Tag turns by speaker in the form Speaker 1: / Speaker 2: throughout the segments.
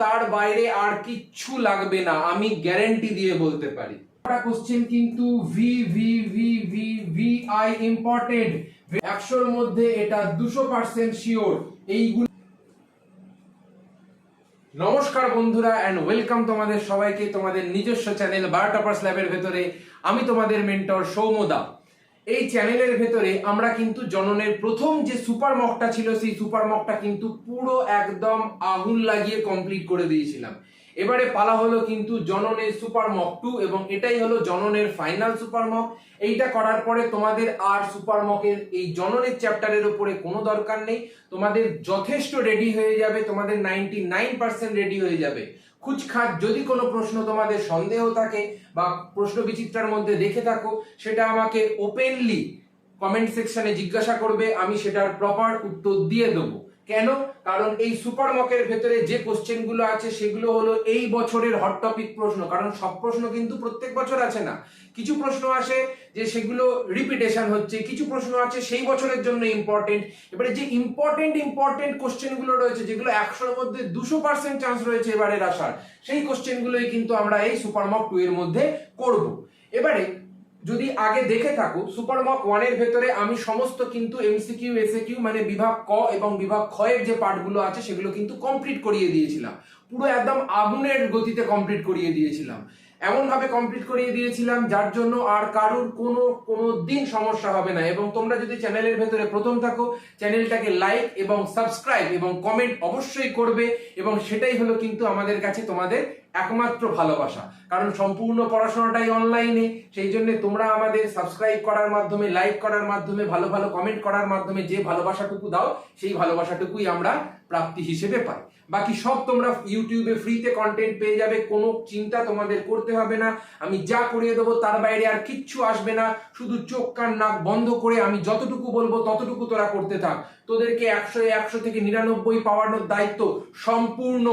Speaker 1: তার বাইরে আর কিচ্ছু লাগবে না, আমি গ্যারান্টি দিয়ে বলতে পারি। কোশ্চেন কিন্তু V V V V V I important, 100-র মধ্যে এটা 200% শিওর। এইগুলো। নমস্কার বন্ধুরা এন্ড ওয়েলকাম তোমাদের সবাইকে তোমাদের নিজস্ব চ্যানেল 12 টপার্স ল্যাবের ভেতরে। আমি তোমাদের মেন্টর সৌম্যদা। এই চ্যানেলের ভেতরে আমরা কিন্তু জননের প্রথম যে সুপার মকটা ছিল সেই সুপার মকটা কিন্তু পুরো একদম আগুন লাগিয়ে কমপ্লিট করে দিয়েছিলাম। এবারে পালা হলো কিন্তু জননের সুপার মক 2 এবং এটাই হলো জননের ফাইনাল সুপার মক। এইটা করার পরে তোমাদের আর সুপার মকের এই জননের চ্যাপ্টারের উপরে কোনো দরকার নেই, তোমাদের যথেষ্ট রেডি হয়ে যাবে, তোমাদের 99% রেডি হয়ে যাবে। খুচখাচ যদি কোনো প্রশ্ন তোমাদের সন্দেহ থাকে বা প্রশ্ন বিচিত্রার মধ্যে দেখে থাকো, সেটা আমাকে ওপেনলি কমেন্ট সেকশনে জিজ্ঞাসা করবে, আমি সেটার প্রপার উত্তর দিয়ে দেবো। কেন? কারণ এই সুপার মকের ভেতরে যে কোশ্চেনগুলো আছে সেগুলো হলো এই বছরের হট টপিক প্রশ্ন। কারণ সব প্রশ্ন কিন্তু প্রত্যেক বছর আছে না, কিছু প্রশ্ন আসে যে সেগুলো রিপিটেশন হচ্ছে, কিছু প্রশ্ন আছে সেই বছরের জন্য ইম্পর্টেন্ট। এবারে যে ইম্পর্টেন্ট কোশ্চেনগুলো রয়েছে, যেগুলো 100-র মধ্যে 200% চান্স রয়েছে এবারের আসার, সেই কোশ্চেনগুলোই কিন্তু আমরা এই সুপার মক 2 এর মধ্যে করব। এবারে যদি আগে দেখে থাকো, সুপার মক 1 এর ভেতরে আমি সমস্ত কিন্তু এমসিকিউ এসএকিউ মানে বিভাগ ক এবং বিভাগ খ এর যে পার্টগুলো আছে সেগুলো কিন্তু কমপ্লিট করিয়ে দিয়েছিলাম, পুরো একদম আগুনের গতিতে কমপ্লিট করিয়ে দিয়েছিলাম। এমন ভাবে কমপ্লিট করিয়ে দিয়েছিলাম যার জন্য আর কারুর কোনো দিন সমস্যা হবে না। এবং তোমরা যদি চ্যানেলের ভেতরে প্রথম থাকো, চ্যানেলটাকে লাইক এবং সাবস্ক্রাইব এবং কমেন্ট অবশ্যই করবে, এবং সেটাই হলো কিন্তু আমাদের কাছে তোমাদের একমাত্র ভালোবাসা। কারণ সম্পূর্ণ পড়াশোনাটাই অনলাইনে, সেই জন্য তোমরা আমাদের সাবস্ক্রাইব করার মাধ্যমে, লাইক করার মাধ্যমে, ভালো ভালো কমেন্ট করার মাধ্যমে যে ভালোবাসাটুকু দাও, সেই ভালোবাসাটুকুই আমরা প্রাপ্তি হিসেবে পাই। বাকি সব তোমরা ইউটিউবে ফ্রিতে কন্টেন্ট পেয়ে যাবে, কোনো চিন্তা তোমাদের করতে হবে না। আমি যা করিয়ে দেবো তার বাইরে আর কিচ্ছু আসবে না। শুধু চোখ কান নাক বন্ধ করে আমি যতটুকু বলবো ততটুকু তোরা করতে থাক। তোদেরকে 100 থেকে 99 পাওয়ানোর দায়িত্ব সম্পূর্ণ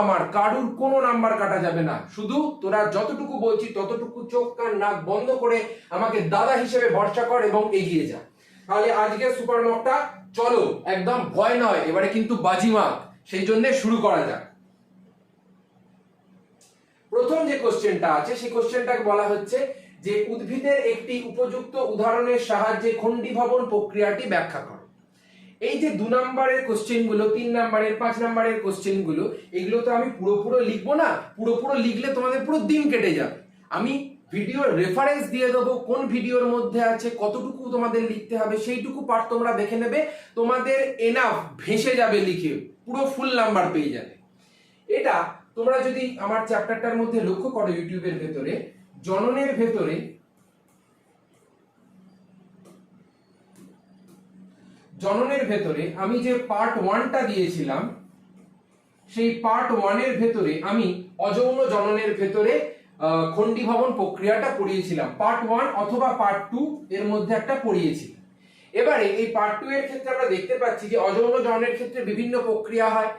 Speaker 1: আমার, কারুর কোনো নাম্বার কাটা যাবে না। শুধু তোরা যতটুকু বলছি ততটুকু চোখ কান নাক বন্ধ করে আমাকে দাদা হিসেবে ভরসা কর এবং এগিয়ে যা। তাহলে আজকে সুপার মকটা চলো, একদম ভয় নয়, এবারে কিন্তু বাজিমাত, সেই জন্য শুরু করা যাক। প্রথম যে কোশ্চেনটা আছে সেই কোশ্চেনটাকে বলা হচ্ছে যে উদ্ভিদের একটি উপযুক্ত উদাহরণের সাহায্যে খণ্ডীভবন প্রক্রিয়াটি ব্যাখ্যা করো। এই যে 2 নম্বরের কোশ্চেন গুলো, 3 নম্বরের, 5 নম্বরের কোশ্চেন গুলো, এগুলো তো আমি পুরো লিখবো না। পুরো লিখলে তোমাদের পুরো দিন কেটে যাবে। আমি ভিডিওর রেফারেন্স দিয়ে দেবো, কোন ভিডিওর মধ্যে আছে, কতটুকু তোমাদের লিখতে হবে, সেইটুকু পার্ট তোমরা দেখে নেবে, তোমাদের এনাফ ভেসে যাবে লিখে, পুরো ফুল নাম্বার পেয়ে যাবে। এটা তোমরা যদি আমার চ্যাপ্টারটার মধ্যে লক্ষ্য করো, ইউটিউবের ভেতরে জননের ভেতরে আমি যে পার্ট 1টা দিয়েছিলাম, সেই পার্ট 1 এর ভেতরে আমি অযৌন জননের ভেতরে খণ্ডীভবন প্রক্রিয়াটা পড়িয়েছিলাম। পার্ট 1 অথবা পার্ট 2 এর মধ্যে একটা পড়িয়েছিলাম। এবারে এই পার্ট 2 এর ক্ষেত্রে আমরা দেখতে পাচ্ছি যে অযৌন জননের ক্ষেত্রে বিভিন্ন প্রক্রিয়া হয়,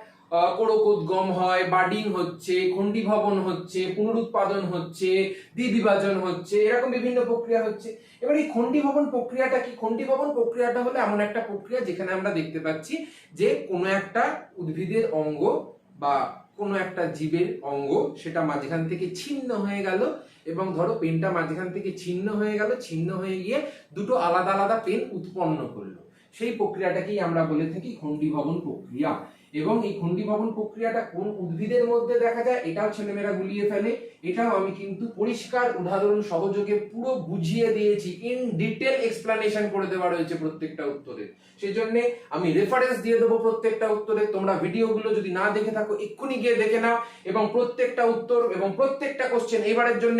Speaker 1: কোরকোদ্গম হয়, বাডিং হচ্ছে, খণ্ডীভবন হচ্ছে, পুনরুৎপাদন হচ্ছে, দ্বিবিভাজন হচ্ছে, এরকম বিভিন্ন প্রক্রিয়া হচ্ছে। এবার এই খণ্ডীভবন প্রক্রিয়াটা কি? খণ্ডীভবন প্রক্রিয়াটা হলো এমন একটা প্রক্রিয়া যেখানে আমরা দেখতে পাচ্ছি যে কোনো একটা উদ্ভিদের অঙ্গ বা কোনো একটা জীবের অঙ্গ সেটা মাঝখান থেকে ছিন্ন হয়ে গেল, এবং ধরো পেনটা মাঝখান থেকে ছিন্ন হয়ে গিয়ে দুটো আলাদা আলাদা পেন উৎপন্ন করলো, সেই প্রক্রিয়াটাকেই আমরা বলে থাকি খণ্ডীভবন প্রক্রিয়া। এবং এই খণ্ডীভবন প্রক্রিয়াটা কোন উদ্ভিদের মধ্যে দেখা যায় এটাও ছেলেমেয়েরা গুলিয়ে ফেলে, এটাও আমি কিন্তু পরিষ্কার উদাহরণ সহযোগে পুরো বুঝিয়ে দিয়েছি, ইন ডিটেল এক্সপ্লানেশন করে দেওয়া রয়েছে প্রত্যেকটা উত্তরে। সেই জন্য আমি রেফারেন্স দিয়ে দেবো প্রত্যেকটা উত্তরে। তোমরা ভিডিওগুলো যদি না দেখে থাকো এক্ষুনি গিয়ে দেখে নাও, এবং প্রত্যেকটা উত্তর এবং প্রত্যেকটা কোশ্চেন এবারের জন্য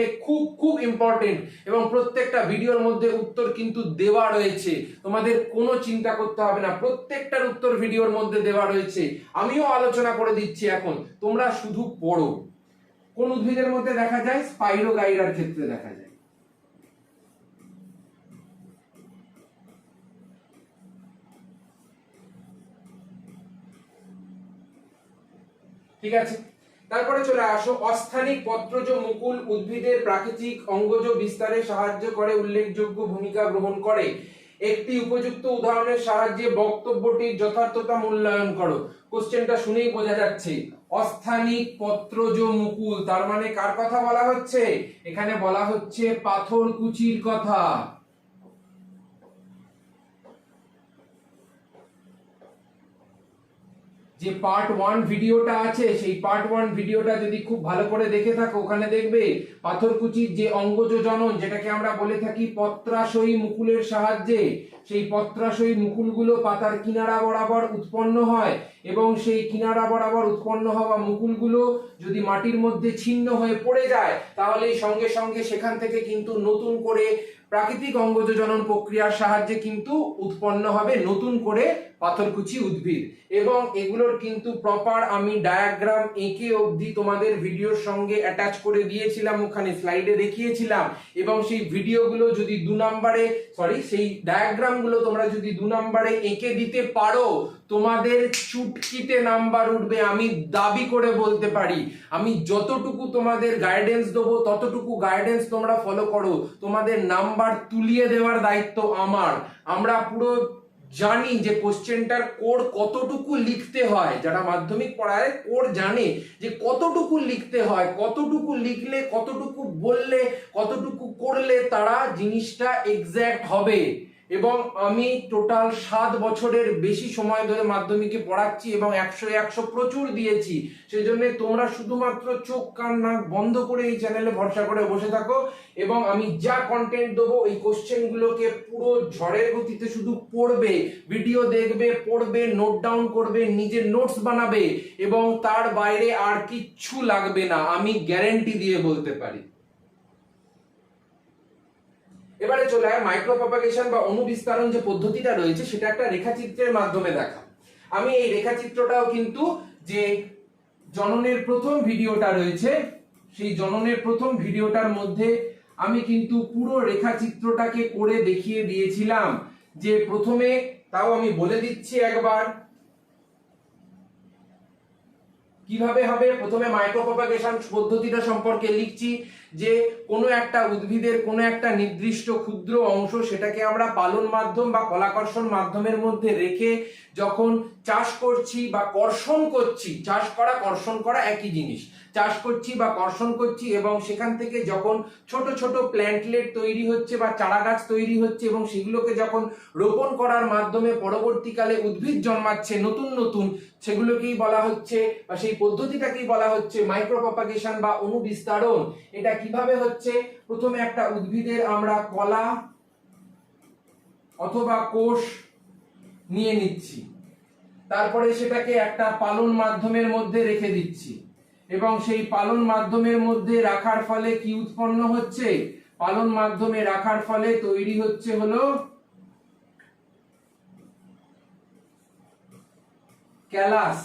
Speaker 1: খুব ইম্পর্টেন্ট, এবং প্রত্যেকটা ভিডিওর মধ্যে উত্তর কিন্তু দেওয়া রয়েছে, তোমাদের কোনো চিন্তা করতে হবে না, প্রত্যেকটার উত্তর ভিডিওর মধ্যে দেওয়া রয়েছে। আমিও আলোচনা করে দিচ্ছি, এখন তোমরা শুধু পড়ো। কোন উদ্ভিদের মধ্যে দেখা যায়? স্পাইরোগাইরার ক্ষেত্রে দেখা যায়। ঠিক আছে, তারপরে চলে আসো, অস্থানিক পত্রজ মুকুল উদ্ভিদের প্রাকৃতিক অঙ্গজ বিস্তারে সাহায্য করে, উল্লেখযোগ্য ভূমিকা গ্রহণ করে। একটি উপযুক্ত উদাহরণের সাহায্যে বক্তব্যটির যথার্থতা মূল্যায়ন করো। কোশ্চেনটা শুনেই বোঝা যাচ্ছে অস্থানিক পত্রজ মুকুল, তার মানে কার কথা বলা হচ্ছে? এখানে বলা হচ্ছে পাথরকুচির কথা। যে পার্ট 1 ভিডিওটা আছে, সেই পার্ট 1 ভিডিওটা যদি খুব ভালো করে দেখে থাকো, ওখানে দেখবে পাথরকুচির যে অঙ্গজ জনন, যেটাকে আমরা বলে থাকি পত্রাশয়ী মুকুলের সাহায্যে, সেই পত্রাশয়ী মুকুলগুলো পাতার কিনারা বরাবর উৎপন্ন হয় এবং সেই কিনারা বরাবর উৎপন্ন হওয়া মুকুলগুলো যদি মাটির মধ্যে ছিন্ন হয়ে পড়ে যায়, তাহলে সঙ্গে সঙ্গে সেখান থেকে কিন্তু নতুন করে প্রাকৃতিক অঙ্গজ জনন প্রক্রিয়ার সাহায্যে কিন্তু উৎপন্ন হবে নতুন করে পাথরকুচি উদ্ভিদ। এবং এগুলোর কিন্তু প্রপার আমি ডায়াগ্রাম এঁকে অবধি তোমাদের ভিডিওর সঙ্গে অ্যাটাচ করে দিয়েছিলাম, ওখানে স্লাইডে দেখিয়েছিলাম। এবং সেই ভিডিওগুলো যদি সেই ডায়াগ্রামগুলো তোমরা যদি 2 নম্বরে এঁকে দিতে পারো, তোমাদের চুটকিতে নাম্বার উঠবে, আমি দাবি করে বলতে পারি। আমি যতটুকু তোমাদের গাইডেন্স দেবো ততটুকু গাইডেন্স তোমরা ফলো করো, তোমাদের নাম্বার তুলিয়ে দেওয়ার দায়িত্ব আমার। আমরা পুরো জানি যে কোশ্চেনটার কোড কতটুকু লিখতে হয়, যারা মাধ্যমিক পড়ায় কোড জানে যে কতটুকু লিখতে হয়, কতটুকু লিখলে, কতটুকু বললে, কতটুকু করলে তারা জিনিসটা এক্সাক্ট হবে। এবং আমি টোটাল 7 বছরের বেশি সময় ধরে মাধ্যমিকে পড়াচ্ছি এবং 100 প্রচুর দিয়েছি। সেই জন্য তোমরা শুধুমাত্র চোখ কান নাক বন্ধ করে এই চ্যানেলে ভরসা করে বসে থাকো এবং আমি যা কন্টেন্ট দেবো এই কোশ্চেনগুলোকে পুরো ঝড়ের গতিতে শুধু পড়বে, ভিডিও দেখবে, পড়বে, নোট ডাউন করবে, নিজের নোটস বানাবে এবং তার বাইরে আর কিচ্ছু লাগবে না, আমি গ্যারান্টি দিয়ে বলতে পারি। এবারে চলে আয় মাইক্রো প্রপাগেশন বা অনুবিস্তারণ যে পদ্ধতিটা রয়েছে, সেটা একটা রেখাচিত্রের মাধ্যমে দেখা। আমি এই রেখাচিত্রটাও কিন্তু যে জননের প্রথম ভিডিওটা রয়েছে, সেই জননের প্রথম ভিডিওটার মধ্যে আমি কিন্তু পুরো রেখাচিত্রটাকে করে দেখিয়ে দিয়েছিলাম। যে প্রথমে, তাও আমি বলে দিচ্ছি একবার কিভাবে হবে। প্রথমে মাইক্রোপ্রপাগেশন পদ্ধতিটা সম্পর্কে লিখছি যে কোনো একটা উদ্ভিদের কোনো একটা নির্দিষ্ট ক্ষুদ্র অংশ, সেটাকে আমরা পালন মাধ্যম বা কলাকর্ষণ মাধ্যমের মধ্যে রেখে যখন চাষ করছি বা কর্ষণ করছি, চাষ করা কর্ষণ করা একই জিনিস, চাষ করছি বা কর্ষণ করছি এবং সেখান থেকে যখন ছোট ছোট প্ল্যান্টলেট তৈরি হচ্ছে বা চারা গাছ তৈরি হচ্ছে এবং সেগুলোকে যখন রোপণ করার মাধ্যমে পরবর্তীকালে উদ্ভিদ জন্মাচ্ছে নতুন নতুন, সেগুলোকেই বলা হচ্ছে বা সেই পদ্ধতিটাকেই বলা হচ্ছে মাইক্রোপ্রপাগেশন বা অনুবিস্তারণ। এটা কিভাবে হচ্ছে? প্রথমে একটা উদ্ভিদের আমরা কলা অথবা কোষ নিয়ে নিচ্ছি, তারপরে সেটাকে একটা পালন মাধ্যমের মধ্যে রেখে দিচ্ছি এবং সেই পালন মাধ্যমের মধ্যে রাখার ফলে কি উৎপন্ন হচ্ছে? পালন মাধ্যমে রাখার ফলে তৈরি হচ্ছে হলো ক্যালাস।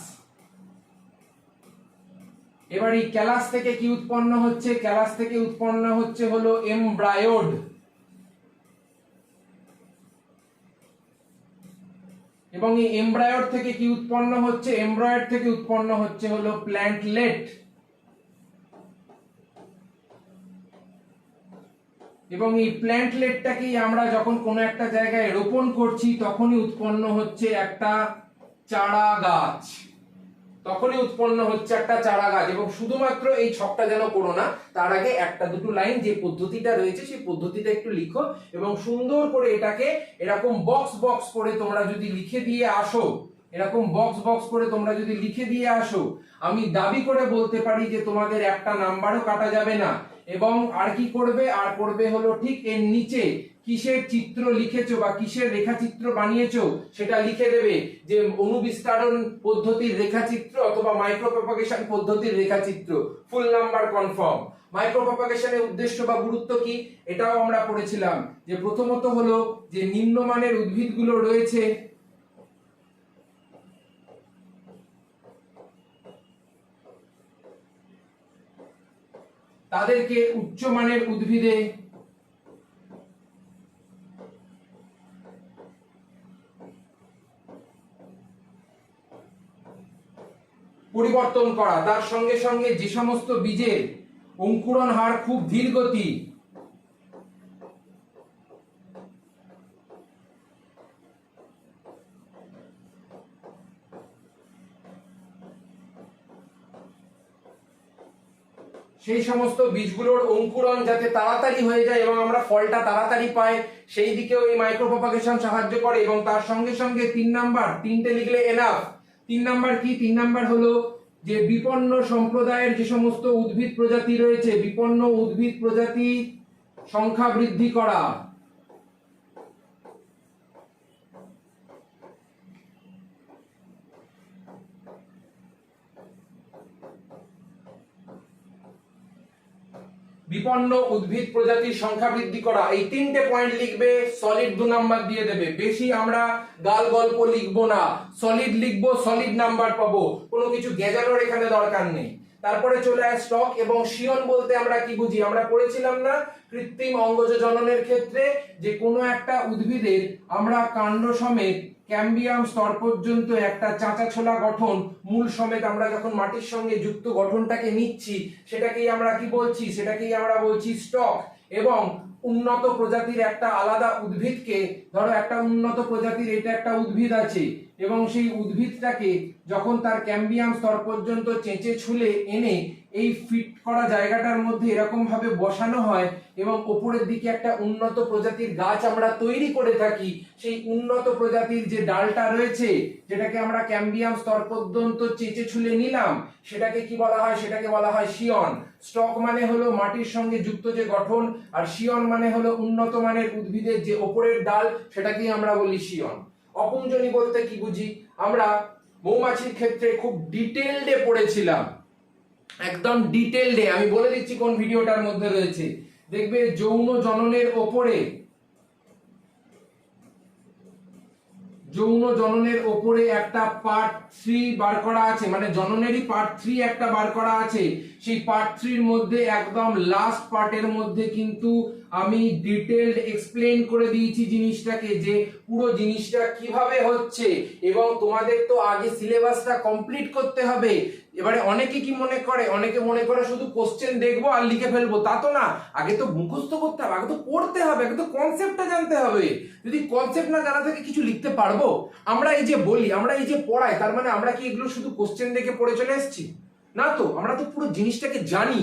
Speaker 1: এবার এই ক্যালাস থেকে কি উৎপন্ন হচ্ছে? ক্যালাস থেকে উৎপন্ন হচ্ছে হলো এমব্রায়োড। এবং এই এমব্রায়োড থেকে কি উৎপন্ন হচ্ছে? এমব্রায়োড থেকে উৎপন্ন হচ্ছে হলো প্ল্যান্টলেট। এবং এই প্ল্যান্টলেটটাকেই আমরা যখন কোনো একটা জায়গায় রোপণ করছি তখনই উৎপন্ন হচ্ছে একটা চারা গাছ, তখনই উৎপন্ন হচ্ছে একটা চারা গাছ। এবং শুধুমাত্র এই ছকটা যেন করো না, তার আগে একটা দুটো লাইন যে পদ্ধতিটা রয়েছে সেই পদ্ধতিটা একটু লিখো এবং সুন্দর করে এটাকে এরকম বক্স বক্স করে তোমরা যদি লিখে দিয়ে আসো, এরকম বক্স বক্স করে তোমরা যদি লিখে দিয়ে আসো, আমি দাবি করে বলতে পারি যে তোমাদের একটা নাম্বারও কাটা যাবে না। এবং আর কি করবে? আর করবে হলো ঠিক এর নিচে কিসের চিত্র লিখেছো বা কিসের রেখাচিত্র বানিয়েছো সেটা লিখে দেবে, যে অনুবিস্তারণ পদ্ধতির রেখাচিত্র অথবা মাইক্রোপ্রপাগেশন পদ্ধতির রেখাচিত্র। ফুল নাম্বার কনফার্ম। মাইক্রোপ্রপাগেশনের উদ্দেশ্য বা গুরুত্ব কি এটাও আমরা পড়েছিলাম। যে প্রথমত হলো যে নিম্নমানের উদ্ভিদগুলো রয়েছে তাদেরকে উচ্চমানের উদ্ভিদে পরিবর্তন করা। তার সঙ্গে সঙ্গে যে সমস্ত বীজের অঙ্কুরণ হার খুব ধীর গতি, সেই সমস্ত বীজগুলোর অঙ্কুরণ যাতে তাড়াতাড়ি হয়ে যায় এবং আমরা ফলটা তাড়াতাড়ি পাই, সেই দিকেও এই মাইক্রো প্রপাগেশন সাহায্য করে। এবং তার সঙ্গে সঙ্গে 3 নাম্বার, 3টে লিখলে এনাফ। 3 নাম্বার কি? 3 নাম্বার হলো যে বিপন্ন সম্প্রদায়ের যে সমস্ত উদ্ভিদ প্রজাতি রয়েছে, বিপন্ন উদ্ভিদ প্রজাতি সংখ্যা বৃদ্ধি করা। বিপন্ন উদ্ভিদ প্রজাতির সংখ্যা বৃদ্ধি করা, এই 3টে পয়েন্ট লিখবে, সলিড 2 নাম্বার দিয়ে দেবে। বেশি আমরা গাল গল্প লিখবো না, সলিড লিখবো, সলিড নাম্বার পাবো, কোনো কিছু গেজানোর এখানে দরকার নেই। তারপরে চলে আসে স্টক এবং শিয়ন বলতে আমরা কি বুঝি? আমরা পড়েছিলাম না কৃত্রিম অঙ্গজ জননের ক্ষেত্রে যে কোনো একটা উদ্ভিদের আমরা কাণ্ড সমেত ক্যাম্বিয়াম স্তর পর্যন্ত একটা চাঁচা ছোলা গঠন, মূল সমেত আমরা যখন মাটির সঙ্গে যুক্ত গঠনটাকে নিচ্ছি, সেটাকেই আমরা কি বলছি? সেটাকেই আমরা বলছি স্টক। এবং উন্নত প্রজাতির একটা আলাদা উদ্ভিদকে, ধরো একটা উন্নত প্রজাতির এটা একটা উদ্ভিদ আছে এবং সেই উদ্ভিদটাকে যখন তার ক্যাম্বিয়াম স্তর পর্যন্ত চেঁচে ছুলে এনে এই ফিট করা জায়গাটার মধ্যে এরকম ভাবে বসানো হয় এবং উপরের দিকে একটা উন্নত প্রজাতির গাছ আমরা তৈরি করে থাকি, সেই উন্নত প্রজাতির যে ডালটা রয়েছে যেটাকে আমরা ক্যাম্বিয়াম স্তর পর্যন্ত চেঁচে ছুলে নিলাম, সেটাকে কি বলা হয়? সেটাকে বলা হয় শিয়ন। স্টক মানে হলো মাটির সঙ্গে যুক্ত যে গঠন, আর শিয়ন মানে হলো উন্নত মানের উদ্ভিদের যে উপরের ডাল, সেটাকেই আমরা বলি শিয়ন। অপুঞ্জনী বলতে কি বুঝি? আমরা মৌমাছির ক্ষেত্রে খুব ডিটেইলডে পড়েছিলাম, একদম ডিটেইলডে। আমি বলে দিচ্ছি কোন ভিডিওটার মধ্যে রয়েছে, দেখবে যৌন জননের ওপরে, যৌন জননের ওপরে একটা পার্ট 3 বার করা আছে, মানে জননেরই পার্ট 3 একটা বার করা আছে। সেই পার্ট 3 এর মধ্যে একদম লাস্ট পার্টের মধ্যে কিন্তু আমি ডিটেইলড এক্সপ্লেইন করে দিয়েছি জিনিসটাকে, যে পুরো জিনিসটা কিভাবে হচ্ছে। এবং তোমাদের তো আগে সিলেবাসটা কমপ্লিট করতে হবে। এবারে অনেকে কি মনে করে? অনেকে মনে করে শুধু কোশ্চেন দেখবো আর লিখে ফেলবো, তা তো না। আগে তো মুখস্থ করতে হবে, আগে তো পড়তে হবে, আগে তো কনসেপ্টটা জানতে হবে। যদি কনসেপ্ট না জানা থাকে কিছু লিখতে পারবো? আমরা এই যে বলি, আমরা এই যে পড়াই, তার মানে আমরা কি এগুলো শুধু কোশ্চেন দেখে পড়ে চলে এসেছি? না তো, আমরা তো পুরো জিনিসটাকে জানি,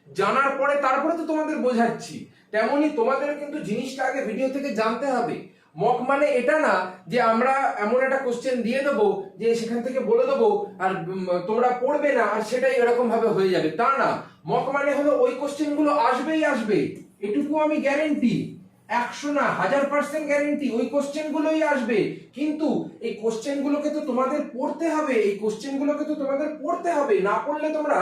Speaker 1: জানার পরে তারপরে তো তোমাদের বোঝাচ্ছি। তেমনি তোমাদের কিন্তু জিনিসটা আগে ভিডিও থেকে জানতে হবে। মক মানে এটা না যে আমরা এমন একটা কোশ্চেন দিয়ে দেবো যে সেখান থেকে বলে দেবো আর তোমরা পড়বে না আর সেটাই এরকম ভাবে হয়ে যাবে, তা না। মক মানে হলো ওই কোশ্চেন গুলো আসবেই আসবে, এটুকু আমি গ্যারেন্টি, 100 না 1000% গ্যারেন্টি, ওই কোশ্চেন গুলোই আসবে। কিন্তু এই কোশ্চেন গুলোকে তো তোমাদের পড়তে হবে, এই কোশ্চেন গুলোকে তো তোমাদের পড়তে হবে, না পড়লে তোমরা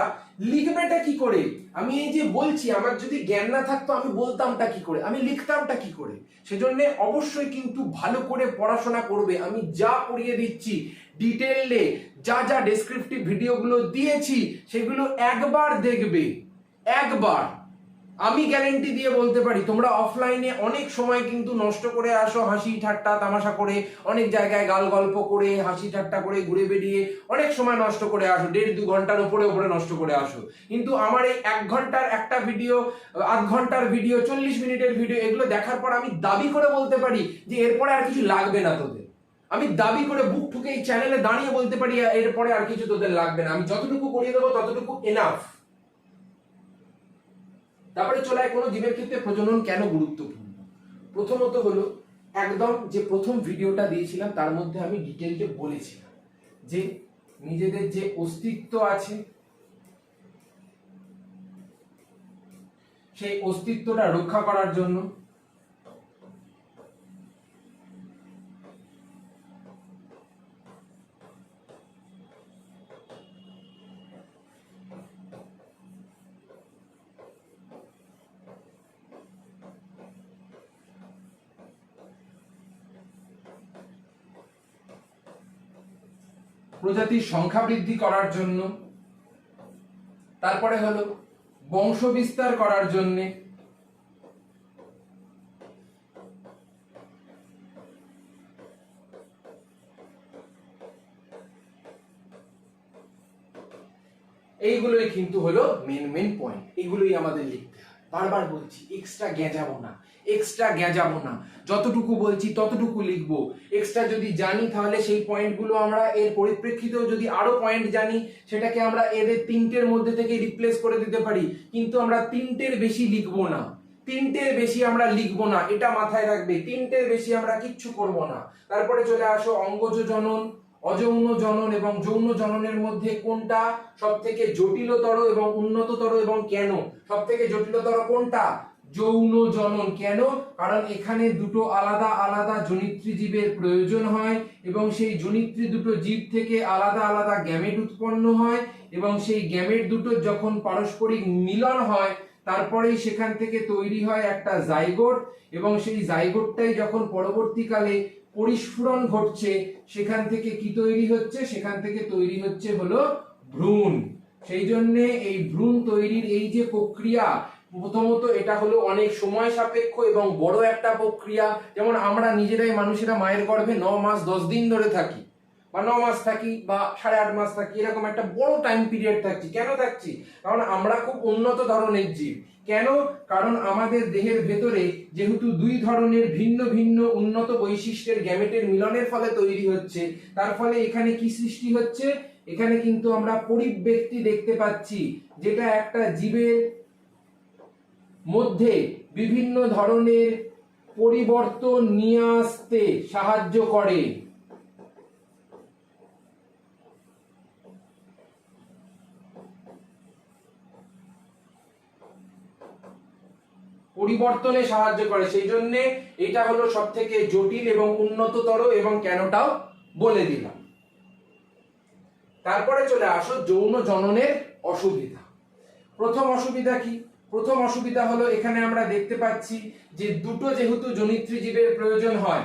Speaker 1: লিখবেটা কি করে? আমি এই যে বলছি, আমার যদি জ্ঞান না থাকতো আমি বলতামটা কি করে, আমি লিখতামটা কি করে? সেজন্য অবশ্যই কিন্তু ভালো করে পড়াশোনা করবে। আমি যা পড়িয়ে দিচ্ছি ডিটেইলে, যা যা ডেসক্রিপটিভ ভিডিওগুলো দিয়েছি সেগুলো একবার দেখবে, একবার। আমি গ্যারেন্টি দিয়ে বলতে পারি তোমরা অফলাইনে অনেক সময় কিন্তু নষ্ট করে আসো, হাসি ঠাট্টা তামাশা করে, অনেক জায়গায় গাল গল্প করে, হাসি ঠাট্টা করে, ঘুরে বেরিয়ে অনেক সময় নষ্ট করে আসো, 1.5-2 ঘন্টার উপরে নষ্ট করে আসো। কিন্তু আমার এই 1 ঘন্টার একটা ভিডিও, আধ ঘন্টার ভিডিও, 40 মিনিটের ভিডিও, এগুলো দেখার পর আমি দাবি করে বলতে পারি যে এরপরে আর কিছু লাগবে না তোদের। আমি দাবি করে বুক ঠুকে এই চ্যানেলে দাঁড়িয়ে বলতে পারি এরপরে আর কিছু তোদের লাগবে না, আমি যতটুকু করিয়ে দেবো ততটুকু এনাফ। তারপরে চলে আয় কোনো জীবের ক্ষেত্রে প্রজনন কেন গুরুত্বপূর্ণ। প্রথমত হলো, একদম যে প্রথম ভিডিওটা দিয়েছিলাম তার মধ্যে আমি ডিটেইলে বলেছিলাম যে নিজেদের যে অস্তিত্ব আছে সেই অস্তিত্বটা রক্ষা করার জন্য প্রজাতির সংখ্যা বৃদ্ধি করার জন্য, তারপরে হলো বংশ বিস্তার করার জন্য, এইগুলোই কিন্তু হলো মেন পয়েন্ট, এগুলোই আমাদের লিখতে হবে। বারবার বলছি এক্সট্রা গেঁজাবো না, যতটুকু বলছি ততটুকু লিখবো। এক্সট্রা যদি জানি তাহলে সেই পয়েন্টগুলো আমরা এর পরিপ্রেক্ষিতেও যদি আরো পয়েন্ট জানি সেটাকে আমরা এদের তিনটের মধ্যে থেকে রিপ্লেস করে দিতে পারি, কিন্তু আমরা তিনটের বেশি লিখবো না, এটা মাথায় রাখবে। তিনটের বেশি আমরা কিচ্ছু করব না। তারপরে চলে আসো অঙ্গজ জনন, অযৌন জনন এবং যৌন জননের মধ্যে কোনটা সবথেকে জটিলতর এবং উন্নততর এবং কেন? সবথেকে জটিলতর কোনটা? যৌন জনন। কেন? কারণ এখানে দুটো আলাদা আলাদা জনিত্রী জীবের প্রয়োজন হয় এবং সেই জনিত্রী দুটো জীব থেকে আলাদা আলাদা গ্যামেট উৎপন্ন হয় এবং সেই গ্যামেট দুটো যখন পারস্পরিক মিলন হয় তারপরেই সেখান থেকে তৈরি হয় একটা জাইগোট এবং সেই জাইগোটটাই যখন পরবর্তীকালে পরিস্ফুরণ ঘটছে সেখান থেকে কি তৈরি হচ্ছে? সেখান থেকে তৈরি হচ্ছে হলো ভ্রূণ। সেই জন্য এই ভ্রূণ তৈরির এই যে প্রক্রিয়া, প্রথমত এটা হলো অনেক সময় সাপেক্ষ এবং বড় একটা প্রক্রিয়া। যেমন আমরা নিজেরাই মানুষেরা মায়ের গর্ভে 9 মাস 10 দিন ধরে থাকি বা 9 মাস থাকি বা 8.5 মাস থাকি, এরকম একটা বড় টাইম পিরিয়ড থাকছি। কেন থাকছি? কারণ আমরা খুব উন্নত ধরনের জীব। কেন? কারণ আমাদের দেহের ভেতরে যেহেতু দুই ধরনের ভিন্ন ভিন্ন উন্নত বৈশিষ্ট্যের গ্যামেটের মিলনের ফলে তৈরি হচ্ছে, তার ফলে এখানে কি সৃষ্টি হচ্ছে? এখানে কিন্তু আমরা পরিব্যক্তি দেখতে পাচ্ছি, যেটা একটা জীবের মধ্যে বিভিন্ন ধরনের পরিবর্তন নিয়ে আসতে সাহায্য করে। পরিবর্তনে সাহায্য করে। সেই জন্য এটা হলো সবথেকে জটিল এবং উন্নততর এবং কেনটাও বলে দিলাম। তারপরে চলে আসো যৌন জননের অসুবিধা। প্রথম অসুবিধা কি? প্রথম অসুবিধা হলো এখানে আমরা দেখতে পাচ্ছি যে দুটো যেহেতু জনিত্রী জীবের প্রয়োজন হয়,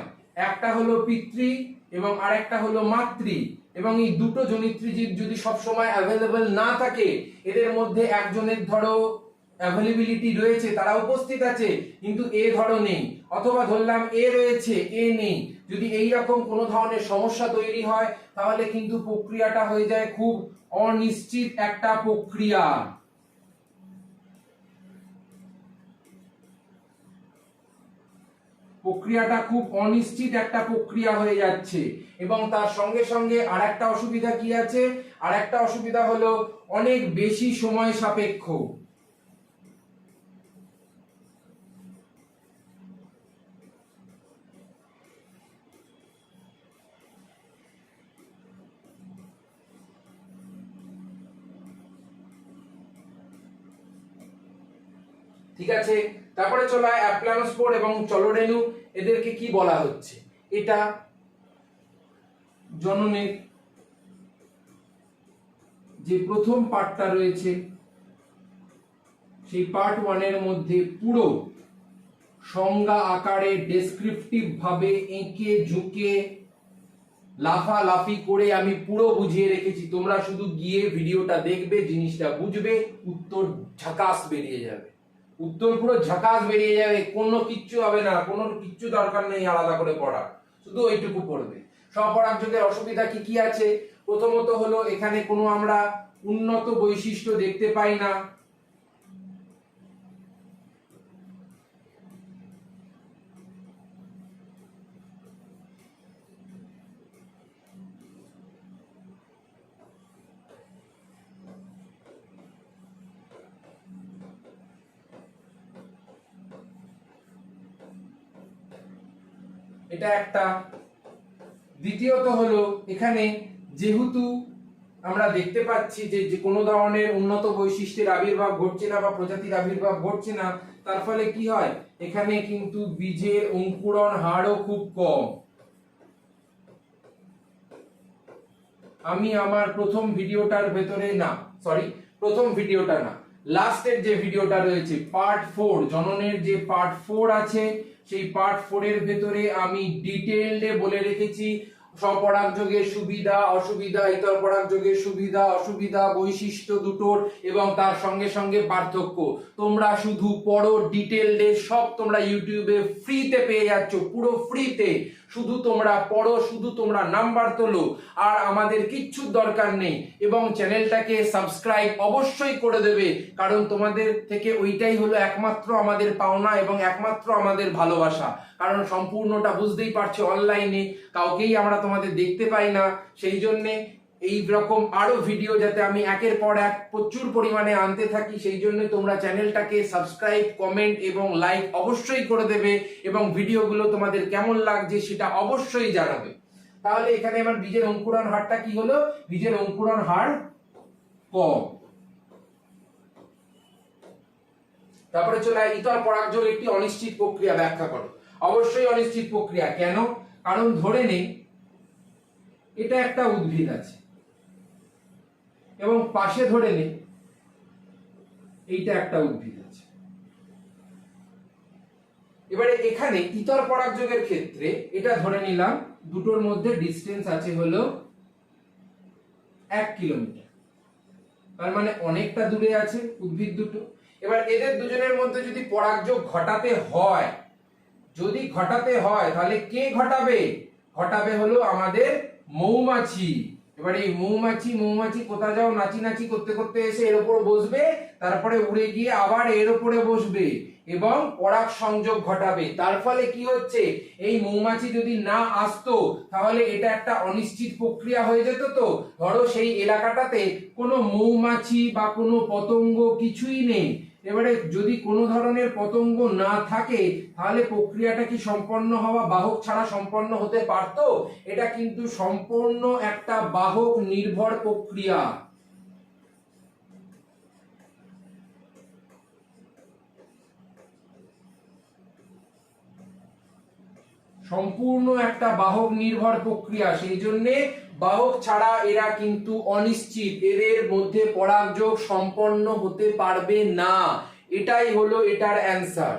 Speaker 1: একটা হলো পিতৃ এবং আরেকটা হলো মাতৃ, এবং এই দুটো জনিত্রী জীব যদি সবসময় অ্যাভেলেবল না থাকে, এদের মধ্যে একজনের ধরো অ্যাভেলেবিলিটি রয়েছে, তারা উপস্থিত আছে, কিন্তু এ ধরো নেই, অথবা ধরলাম এ রয়েছে এ নেই, যদি এই রকম কোনো ধরনের সমস্যা তৈরি হয় তাহলে কিন্তু প্রক্রিয়াটা হয়ে যায় খুব অনিশ্চিত একটা প্রক্রিয়া। প্রক্রিয়াটা খুব অনিশ্চিত একটা প্রক্রিয়া হয়ে যাচ্ছে। এবং তার সঙ্গে সঙ্গে আরেকটা অসুবিধা কি আছে? আরেকটা অসুবিধা হলো অনেক বেশি সময় সাপেক্ষ। ঠিক আছে, তারপরে চলে অ্যাপ্লানোস্পোর এবং চলোরেণু। এদেরকে কি বলা হচ্ছে? এটা জননের যে প্রথম পার্টটা রয়েছে সেই পার্ট 1 এর মধ্যে পুরো সংজ্ঞা আকারে ডেসক্রিপটিভ ভাবে এঁকে ঝুঁকে লাফালাফি করে আমি পুরো বুঝিয়ে রেখেছি। তোমরা শুধু গিয়ে ভিডিওটা দেখবে, জিনিসটা বুঝবে, উত্তর ঝাকাস বেরিয়ে যাবে। উত্তর পুরো ঝাকাস বেরিয়ে যাবে, কোনো কিচ্ছু হবে না, কোনো কিচ্ছু দরকার নেই আলাদা করে পড়া, শুধু ওইটুকু পড়বে। স্বপরাগ যোগের অসুবিধা কি কি আছে? প্রথমত হলো এখানে কোনো আমরা উন্নত বৈশিষ্ট্য দেখতে পাই না। এটা একটা। দ্বিতীয়ত হলো এখানে যেহেতু আমরা দেখতে পাচ্ছি যে কোনো ধরনের উন্নত বৈশিষ্ট্যের আবির্ভাব ঘটছে না বা প্রজাতির আবির্ভাব ঘটছে না, তার ফলে কি হয়? এখানে কিন্তু বীজের অঙ্কুরণ হারও খুব কম। আমি আমার প্রথম ভিডিওটার ভেতরে প্রথম ভিডিওটা না, লাস্টের যে ভিডিওটা রয়েছে পার্ট 4, জননের যে পার্ট 4 আছে, সেই পার্ট 4 এর ভেতরে আমি ডিটেইলডে বলে রেখেছি স্বপরাগ যোগের সুবিধা অসুবিধা, ইতর পরাগ যোগের সুবিধা অসুবিধা, বৈশিষ্ট্য দুটোর এবং তার সঙ্গে সঙ্গে পার্থক্য। তোমরা শুধু পড়ো ডিটেইলডে, সব তোমরা ইউটিউবে ফ্রিতে পেয়ে যাচ্ছ, পুরো ফ্রিতে শুধু তোমরা পড়ো, শুধু তোমরা নাম্বার তোলো, আর আমাদের কিচ্ছু দরকার নেই। এবং চ্যানেলটাকে সাবস্ক্রাইব অবশ্যই করে দেবে, কারণ তোমাদের থেকে ওইটাই হলো একমাত্র আমাদের পাওনা এবং একমাত্র আমাদের ভালোবাসা। কারণ সম্পূর্ণটা বুঝতেই পারছো, অনলাইনে কাউকেই আমরা তোমাদের দেখতে পাই না, সেই জন্যে এই রকম আরো ভিডিও যাতে আমি একের পর এক প্রচুর পরিমাণে আনতে থাকি, সেই জন্য তোমরা চ্যানেলটাকে সাবস্ক্রাইব, কমেন্ট এবং লাইক অবশ্যই করে দেবে, এবং ভিডিওগুলো তোমাদের কেমন লাগছে সেটা অবশ্যই জানাবে। তাহলে এখানে আমার বীজের অঙ্কুরণ হারটা কি হলো? বীজের অঙ্কুরণ হার ক। তারপরে চলে ইতর পরাগযোগ একটি অনিশ্চিত প্রক্রিয়া, ব্যাখ্যা করো। অবশ্যই অনিশ্চিত প্রক্রিয়া। কেন? কারণ ধরে নেই এটা একটা উদ্ভিদ আছে এবং পাশে ধরে নে এইটা একটা উদ্ভিদ আছে। এবারে এখানে ইতর পরাগযোগের ক্ষেত্রে এটা ধরে নিলাম দুটোর মধ্যে ডিসটেন্স আছে হলো 1 কিলোমিটার, তার মানে অনেকটা দূরে আছে উদ্ভিদ দুটো। এবার এদের দুজনের মধ্যে যদি পরাগযোগ ঘটাতে হয়, তাহলে কে ঘটাবে? ঘটাবে হলো আমাদের মৌমাছি। এবার এই মৌমাছি কোথা যাও নাচি নাচি করতে করতে এসে এর উপর বসবে, তারপরে উড়ে গিয়ে আবার এর উপরে বসবে এবং পরাগ সংযোগ ঘটাবে। তার ফলে কি হচ্ছে, এই মৌমাছি যদি না আসতো তাহলে এটা একটা অনিশ্চিত প্রক্রিয়া হয়ে যেত। তো ধরো সেই এলাকাটাতে কোনো মৌমাছি বা কোনো পতঙ্গ কিছুই নেই, এবারে যদি কোনো ধরনের পতঙ্গ না থাকে তাহলে প্রক্রিয়াটা কি সম্পন্ন হওয়া বাহক ছাড়া সম্পন্ন হতে পারতো? এটা কিন্তু সম্পূর্ণ একটা বাহক নির্ভর প্রক্রিয়া। সম্পূর্ণ একটা বাহক নির্ভর প্রক্রিয়া, সেই জন্য বাহক ছাড়া এরা কিন্তু অনিশ্চিত, এদের মধ্যে পরাগযোগ সম্পন্ন হতে পারবে না। এটাই হলো এটার অ্যান্সার,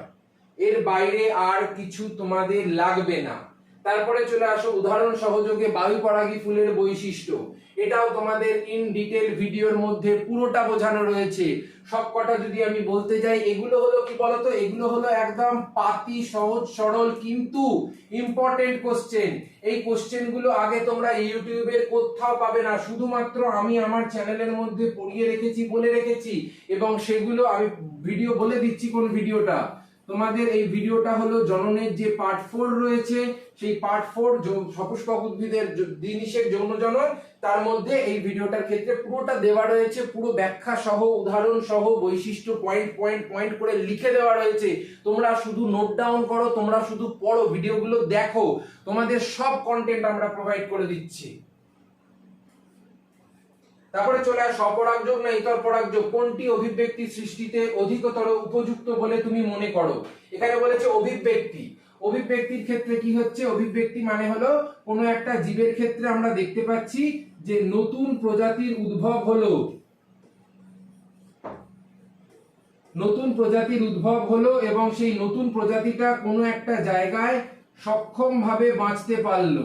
Speaker 1: এর বাইরে আর কিছু তোমাদের লাগবে না। তারপরে চলে আসো উদাহরণ সহযোগে বায়ু পরাগী ফুলের বৈশিষ্ট্য। এটাও তোমাদের ইন ডিটেল ভিডিওর মধ্যে পুরোটা বোঝানো রয়েছে। সবকটা যদি আমি বলতে যাই, এগুলো হলো কি বলতো, এগুলো হলো একদম পাতি সহজ সরল কিন্তু ইম্পর্টেন্ট কোশ্চেন। এই কোশ্চেন গুলো আগে তোমরা ইউটিউবের কোথাও পাবে না, শুধুমাত্র আমি আমার চ্যানেলের মধ্যে পড়িয়ে রেখেছি, বলে রেখেছি, এবং সেগুলো আমি ভিডিও বলে দিচ্ছি কোন ভিডিওটা। তোমাদের এই ভিডিওটা হলো জননের যে পার্ট 4 রয়েছে, সেই পার্ট 4 সপুষ্পক উদ্ভিদের দ্বিনিষেক যৌন জনন, তার মধ্যে এই ভিডিওটার ক্ষেত্রে পুরোটা দেওয়া রয়েছে, পুরো ব্যাখ্যা সহ, উদাহরণ সহ, বৈশিষ্ট্য পয়েন্ট পয়েন্ট পয়েন্ট করে লিখে দেওয়া রয়েছে। তোমরা শুধু নোট ডাউন করো, তোমরা শুধু পড়ো, ভিডিওগুলো দেখো, তোমাদের সব কন্টেন্ট আমরা প্রোভাইড করে দিচ্ছি। তারপরে চলে আসে অপরাগযোগ না ইতর পরাগযোগ, কোনটি অভিব্যক্তি সৃষ্টিতে অধিকতর উপযুক্ত বলে তুমি মনে করো? এখানে বলেছে অভিব্যক্তি। অভিব্যক্তির ক্ষেত্রে কি হচ্ছে, অভিব্যক্তি মানে হলো কোনো একটা জীবের ক্ষেত্রে আমরা দেখতে পাচ্ছি যে নতুন প্রজাতির উদ্ভব হলো এবং সেই নতুন প্রজাতিটা কোনো একটা জায়গায় সক্ষমভাবে বাঁচতে পারলো,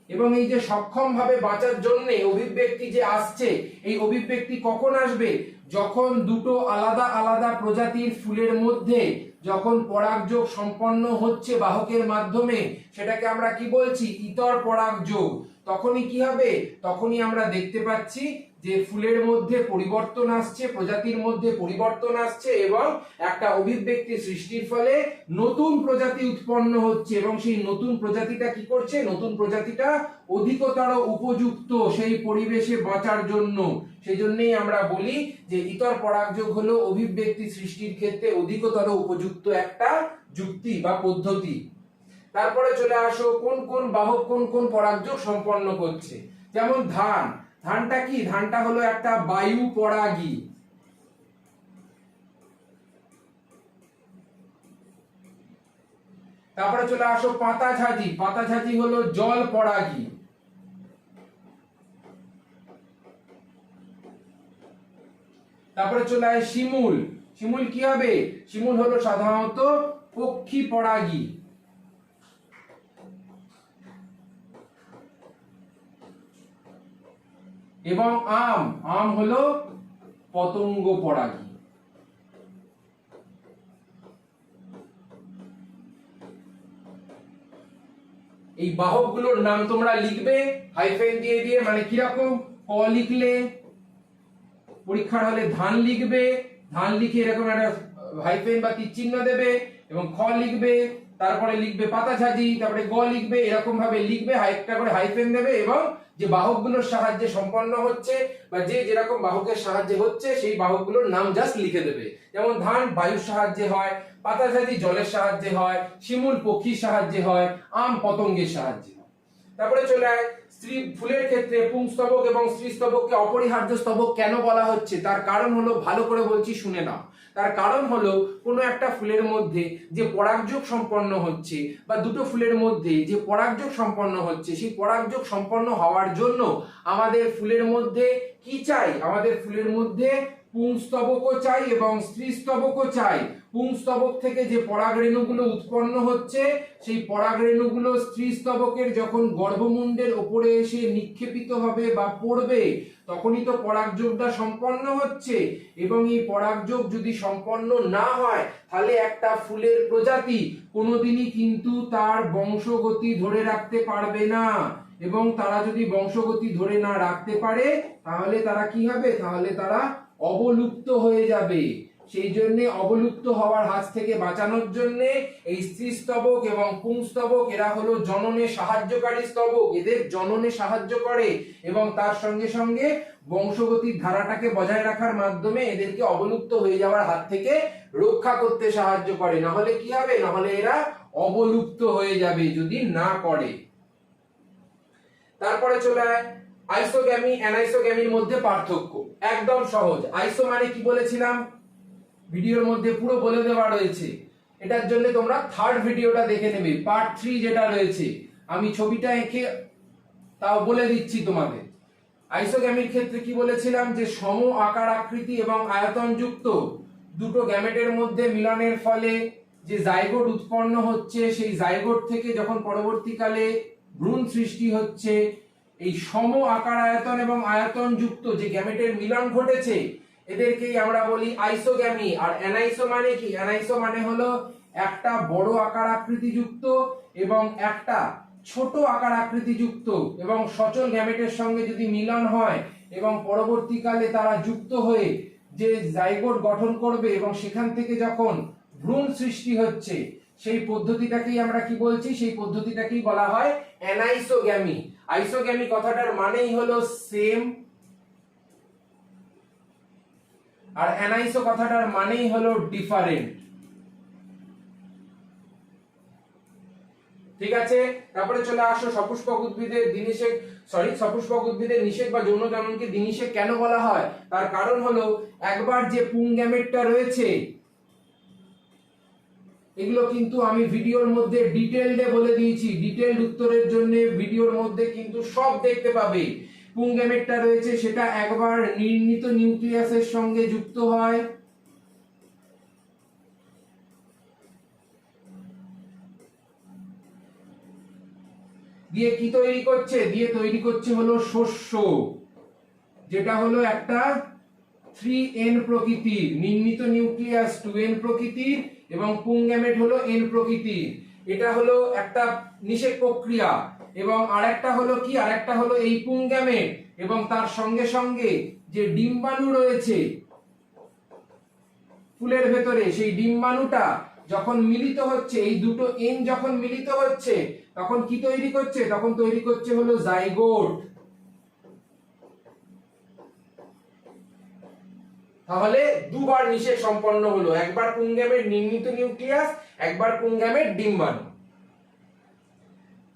Speaker 1: এবং এই যে সক্ষম ভাবে বাঁচার জন্য অভিব্যক্তি যে আসছে, এই অভিব্যক্তি কখন আসবে? যখন দুটো আলাদা আলাদা প্রজাতির ফুলের মধ্যে যখন পরাগযোগ সম্পন্ন হচ্ছে বাহকের মাধ্যমে, সেটাকে আমরা কি বলছি? ইতর পরাগযোগ। তখনই কি হবে? তখনই আমরা দেখতে পাচ্ছি যে ফুলের মধ্যে পরিবর্তন আসছে, প্রজাতির মধ্যে পরিবর্তন আসছে, এবং একটা অভিব্যক্তি সৃষ্টির ফলে নতুন প্রজাতি উৎপন্ন হচ্ছে, এবং সেই নতুন প্রজাতিটা কি করছে? নতুন প্রজাতিটা অধিকতর উপযুক্ত সেই পরিবেশে বাঁচার জন্য। সেই জন্যই আমরা বলি যে ইতর পরাগযোগ হলো অভিব্যক্তি সৃষ্টির ক্ষেত্রে অধিকতর উপযুক্ত একটা যুক্তি বা পদ্ধতি। তারপরে চলে আসো কোন কোন বাহক কোন কোন পরাগযোগ সম্পন্ন করছে। যেমন ধানটা কি? ধানটা হলো একটা বায়ু পরাগী। তারপরে চলে আসো পাতাঝাজি হলো জল পরাগী। তারপরে চলে আসে শিমুল কি হবে? শিমুল হলো সাধারণত পক্ষী পরাগী। এবং আম হলো পতঙ্গ পরাগী। এই বাহকগুলোর নাম তোমরা লিখবে হাইফেন দিয়ে দিয়ে, মানে কিরকম, ক লিখলে পরীক্ষার হলে ধান লিখবে, ধান লিখে এরকম একটা হাইফেন বা তীর চিহ্ন দেবে, এবং খ লিখবে, তারপরে লিখবে পাতাঝাজি, তারপরে গ লিখবে, এরকম ভাবে লিখবে, একটা করে হাইফেন দেবে, এবং যে বাহকগুলোর সাহায্যে সম্পন্ন হচ্ছে বা যে যেরকম বাহকের সাহায্যে হচ্ছে সেই বাহকগুলোর নাম জাস্ট লিখে দেবে। যেমন ধান বায়ুর সাহায্যে হয়, পাতাঝাজি জলের সাহায্যে হয়, শিমুল পক্ষীর সাহায্যে হয়, আম পতঙ্গের সাহায্যে হয়। তারপরে চলে আয় স্ত্রী ফুলের ক্ষেত্রে পুংস্তবক এবং স্ত্রীস্তবককে অপরিহার্য স্তবক কেন বলা হচ্ছে, তার কারণ হলো, ভালো করে বলছি শুনে নাও। তার কারণ হলো কোনো একটা ফুলের মধ্যে যে পরাগযোগ সম্পন্ন হচ্ছে বা দুটো ফুলের মধ্যে যে পরাগযোগ সম্পন্ন হচ্ছে, সেই পরাগযোগ সম্পন্ন হওয়ার জন্য আমাদের ফুলের মধ্যে কি চাই, আমাদের ফুলের মধ্যে পুংস্তবকও চাই এবং স্ত্রীস্তবকও চাই। পুংস্তবক থেকে যে পরাগরেণুগুলো উৎপন্ন হচ্ছে, সেই পরাগরেণুগুলো স্ত্রীস্তবকের যখন গর্ভমুণ্ডের উপরে এসে নিক্ষেপিত হবে বা পড়বে, তখনই তো পরাগযোগটা সম্পন্ন হচ্ছে। এবং এই পরাগযোগ যদি সম্পন্ন না হয়, তাহলে একটা ফুলের প্রজাতি কোনোদিনই কিন্তু তার বংশগতি ধরে রাখতে পারবে না। এবং তারা যদি বংশগতি ধরে না রাখতে পারে, তাহলে তারা কি হবে, তাহলে তারা অবলুপ্ত হয়ে যাবে। সেই জন্য অবলুপ্ত হওয়ার হাত থেকে বাঁচানোর জন্য এই স্ত্রীস্তবক এবং পুংস্তবক এরা হলো জননে সাহায্যকারী স্তবক, এদের জননে সাহায্য করে এবং তার সঙ্গে সঙ্গে বংশগতির ধারাটাকে বজায় রাখার মাধ্যমে এদেরকে অবলুপ্ত হয়ে যাওয়ার হাত থেকে রক্ষা করতে সাহায্য করে। না হলে কি হবে, না হলে এরা অবলুপ্ত হয়ে যাবে যদি না করে। তারপরে চলে আয় আইসোগ্যামি অ্যানাইসোগ্যামির মধ্যে পার্থক্য। একদম সহজ। আইসো মানে কি বলেছিলাম, ভিডিওর মধ্যে পুরো বলে দেওয়া রয়েছে। এটার জন্য তোমরা থার্ড ভিডিওটা দেখে নেবে, পার্ট 3 যেটা রয়েছে। আমি ছবিটা এঁকে তাও বলে দিচ্ছি তোমাদের। আইসোগ্যামির ক্ষেত্রে কি বলেছিলাম, যে সম আকার আকৃতি এবং আয়তন যুক্ত দুটো গ্যামেটের মধ্যে মিলনের ফলে যে জাইগোট উৎপন্ন হচ্ছে, সেই জাইগোট থেকে যখন পরবর্তীকালে ভ্রূণ সৃষ্টি হচ্ছে, এই সম আকার আয়তন এবং আয়তন যুক্ত যে গ্যামেটের মিলন ঘটেছে, এদেরকেই আমরা বলি আইসোগ্যামি। আর অ্যানাইসো মানে কি, অ্যানাইসো মানে হলো একটা বড় আকার আকৃতি যুক্ত এবং একটা ছোট আকার আকৃতি যুক্ত এবং সচল গ্যামেটের সঙ্গে যদি মিলন হয় এবং পরবর্তীকালে তারা যুক্ত হয়ে যে জাইগোট গঠন করবে এবং সেখান থেকে যখন ভ্রূণ সৃষ্টি হচ্ছে, সেই পদ্ধতিটাকেই আমরা কি বলছি, সেই পদ্ধতিটাকেই বলা হয় অ্যানাইসোগ্যামি। আইসোগ্যামি কথাটার মানেই হলো সেম, আর অ্যানাইসো কথাটার মানেই হলো ডিফারেন্ট। ঠিক আছে। তারপরে চলে আসো সপুষ্পক উদ্ভিদের দ্বিনিষেক, সপুষ্পক উদ্ভিদের নিষেক বা যৌন জননকে দ্বিনিষেক কেন বলা হয়, তার কারণ হলো একবার যে পুং গ্যামেটটা রয়েছে, এগুলো কিন্তু আমি ভিডিওর মধ্যে ডিটেইলডে বলে দিয়েছি। ডিটেইলড উত্তরের জন্য ভিডিওর মধ্যে কিন্তু সব দেখতে পাবে। পুং গ্যামেটটা রয়েছে, সেটা একবার নির্মিত নিউক্লিয়াসের সঙ্গে যুক্ত হয়, দিয়ে কি তৈরি করছে, দিয়ে তৈরি করছে হলো শস্য, যেটা হলো একটা 3n প্রকৃতির, নির্মিত নিউক্লিয়াস 2n প্রকৃতির এবং পুং গ্যামেট হলো n প্রকৃতির। এটা হলো একটা নিষেক প্রক্রিয়া। এবং আরেকটা হলো কি, আরেকটা হলো এই পুং গ্যামেট এবং তার সঙ্গে সঙ্গে যে ডিম্বাণু রয়েছে ফুলের ভেতরে, সেই ডিম্বাণুটা যখন মিলিত হচ্ছে, এই দুটো এন যখন মিলিত হচ্ছে, তখন কি তৈরি করছে, তখন তৈরি করছে হলো জাইগোট। তাহলে দুবার নিষেক সম্পন্ন হলো, একবার পুং গ্যামেট নির্মিত নিউক্লিয়াস, একবার পুং গ্যামেট ডিম্বাণু।